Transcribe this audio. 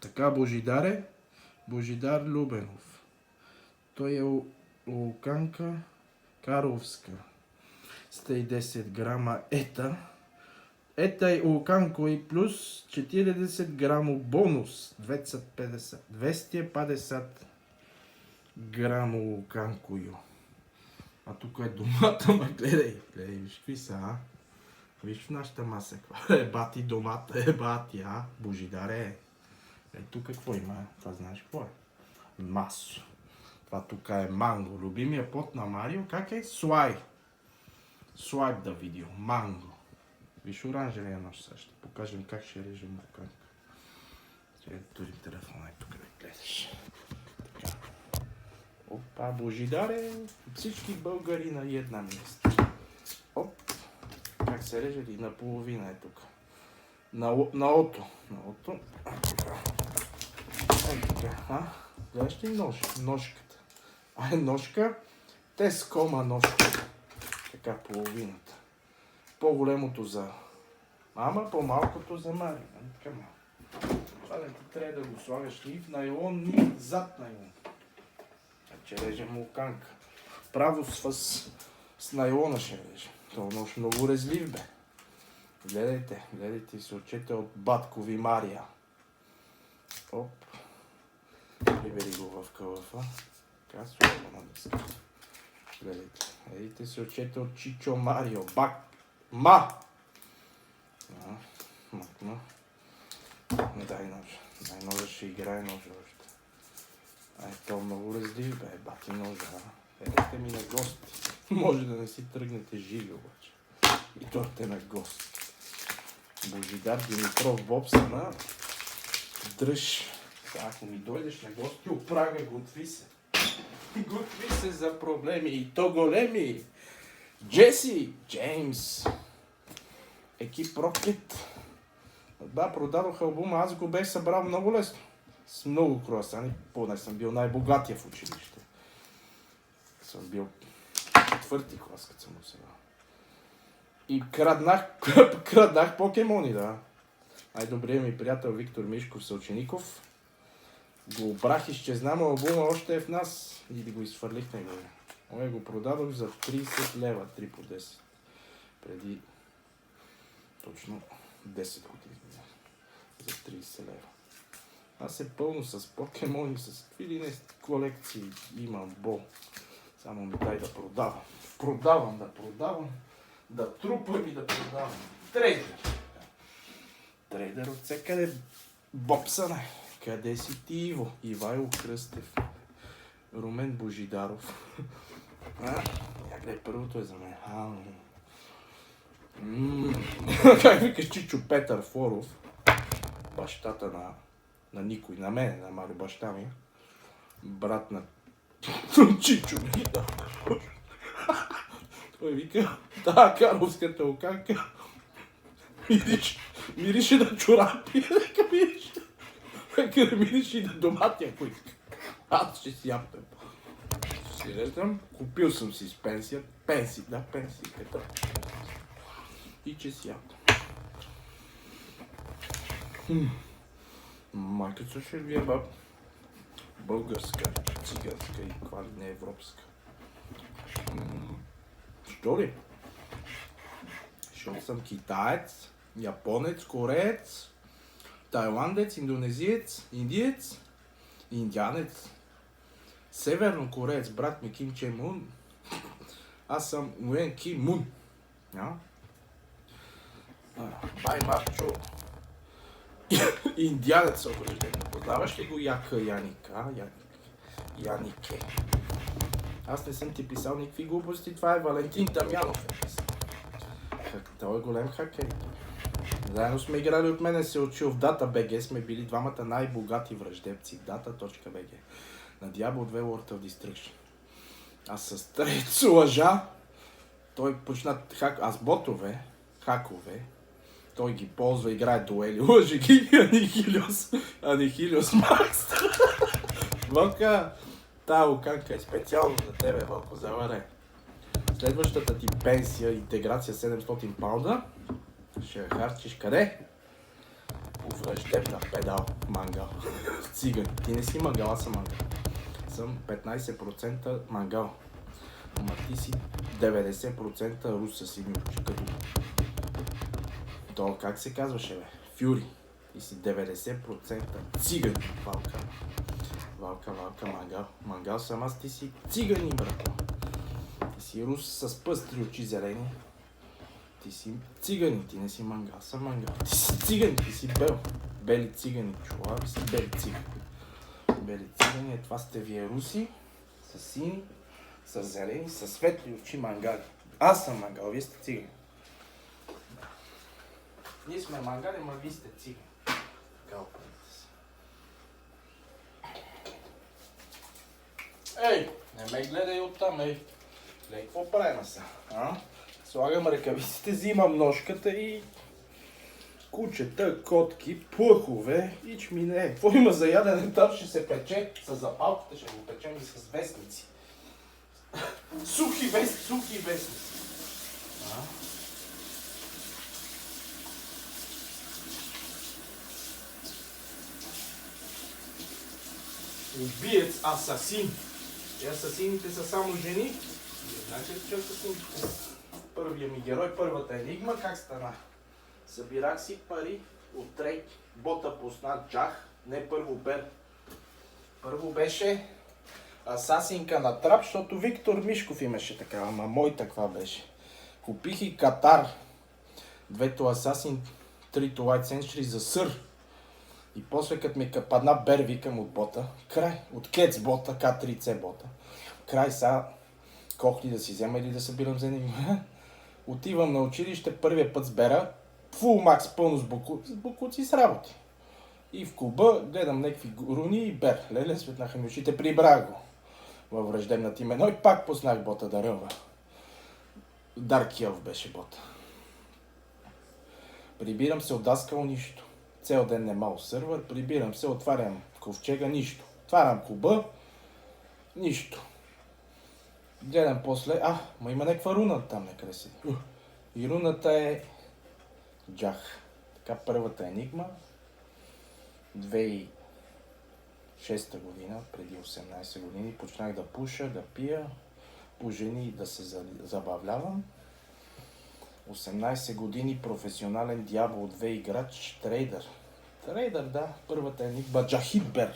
Така, Божидар Любенов. Той е луканка Карловска. 110 грама ета. Ета е луканко и плюс 40 грамо бонус. 250. 250 грамо луканко. А тук е домата, ма гледай. Гледай, виж какви са, а? Виж в нашата маса, каква е бати домата, е бати, а? Божидаре. Тук какво има? Това знаеш какво е? Масо. Това тук е манго. Любимия плод на Марио, как е? Слайп да видео. Манго. Виж оранжевия нож сега. Ще покажем как ще режем луканка. Ще турим телефона и тук да гледаш. Така. Опа, Божидаре. Всички българи на една место. Оп. Как се реже ли? Наполовина е тук. На ото. Ей така, а? Гледаш ли ножката? Ножка. Тескома ножка. Така, половината. По-големото за мама, по-малкото за Мари. Така малко. Това не ти трябва да го слагаш ни в найлон, ни зад найлон. Че режем луканка. Право с найлона ще режем. Това нож много резлив, бе. Гледайте се отчете от баткови Мария. Оп. Прибери го в кълъфа. Така, слава на дъска. Гледайте. Гледайте се отчете от Чичо Марио. Макна. Дай ножа. Дай ножа, ще играе ножа още. То много разлив, бе. Бати ножа. Едете ми на гости. Може да не си тръгнете живи обаче. И дойте на гости. Божидар Димитров Бобсана. Дръж. Ако ми дойдеш на гости, опрага, готви се. Готви се за проблеми. И то големи. Джеси, Джеймс. Екип Рокет. Да, продадох албума. Аз го бех събрал много лесно. С много круасани. Поне съм бил най-богатия в училище. Съм бил четвърти клас, като съм го събрал. И краднах покемони, да. Най-добрият ми приятел Виктор Мишков Съучеников го обрах, изчезна, албума още е в нас и да го изфърлих него. Ой, го продадох за 30 лева, 3 по 10. Преди точно 10 години. За 30 лева. Аз е пълно с покемони, с какви ли не колекции имам, Само ми дай да продавам. Да трупам и да продавам. Трейдер от всекъде. Бобсане. Къде си ти, Иво? Ивайло Кръстев. Румен Божидаров. Гледай, първото е за мен. Как викаш Чичо Петър Флоров? Бащата на никой. На мен, на Марио, баща ми. Брат на Чичо ми. Той вика, карловската луканка мирише на чорапи. Нека мирише и на домати, ако иска. Аз ще си яптам. Си реждам, купил съм си с пенсия. Пенсията. И че си яптам. Майката ще ви е българска, циганска и каква ли не европска. Що ли? Защото съм китаец, японец, кореец, тайландец, индонезиец, индиец, индианец, севернокореец, брат ми Ким Чен Мун. Аз съм Уен Ким Мун. Бай Марчо. Индианец обрежден. Познаваш ли го Яника? Янике. Аз не съм ти писал никакви глупости, това е Валентин Дамянов е писал. Той е голем хакер. Заедно сме играли, от мене се учил в Data.bg, сме били двамата най-богати враждебци. Data.bg. На Diablo 2 World of Destruction. Аз с трец лъжа. Той почна аз хакове. Той ги ползва, играе дуели. Лъжи ги Анихилиос Макс. Вълка, тая луканка е специално за тебе, Вълко, заваре. Следващата ти пенсия, интеграция 700 паунда, ще я харчиш къде? враждебна педал, мангал. Циган. Ти не си мангал, аз съм мангал. Съм 15% мангал. Ама ти си 90% рус със сини очи, като... То как се казваше, бе? Фюри. Ти си 90% циган. Валка, мангал. Мангал съм аз, ти си цигани, брато. Ти си рус с пъстри очи зелени. Ти си цигани, ти не си мангал, съм мангал. Ти си цигани, ти си бел. Бели цигани, чували си бели цигани. Бели цигани, това сте вие руси, с сини, с зелени, с светли очи мангали. Аз съм мангал, вие сте цигани. Ние сме мангали, ма вие сте цигани. Така оправите се. Ей, не ме гледай оттам, ей. Гледай, какво правим сега? Слагам ръкавиците, взимам ножката и кучета, котки, плъхове и чмине. Какво има за ядене? Там ще се пече с запалката, ще го печем и с вестници. Сухи вестници. Убиец, асасин. И асасините са само жени. Знаете ли, че асасините са? Първият ми герой, първата енигма, как стана? Събирах си пари от трейк, бота пусна джах, не първо бер. Първо беше асасинка на трап, защото Виктор Мишков имаше така, ама мой таква беше. Купих и Катар, двето асасин, трито Light Century за сър. И после като ми падна бер, викам от бота, край, от Кец бота, К3C бота. Край сега, колко ли да си взема или да събирам за енигма. Отивам на училище, първия път сбера, фул макс пълно с бокуци с работи. И в клуба гледам някакви руни и бер. Леле, светнаха ми очите, прибрах го във враждебната имено и пак пуснах бота да ръва. Дарк Елф беше бота. Прибирам се, отдаскал нищо. Цел ден нема сървър, прибирам се, отварям ковчега, нищо. Отварям клуба, нищо. Гледам после, ма има някаква руна там некъде си. И руната е джах. Така първата енигма. 2006 година, преди 18 години, почнах да пуша, да пия, по жени да се забавлявам. 18 години професионален дявол, 2 играч, трейдър. Трейдър, да, първата енигма, Джахидбер.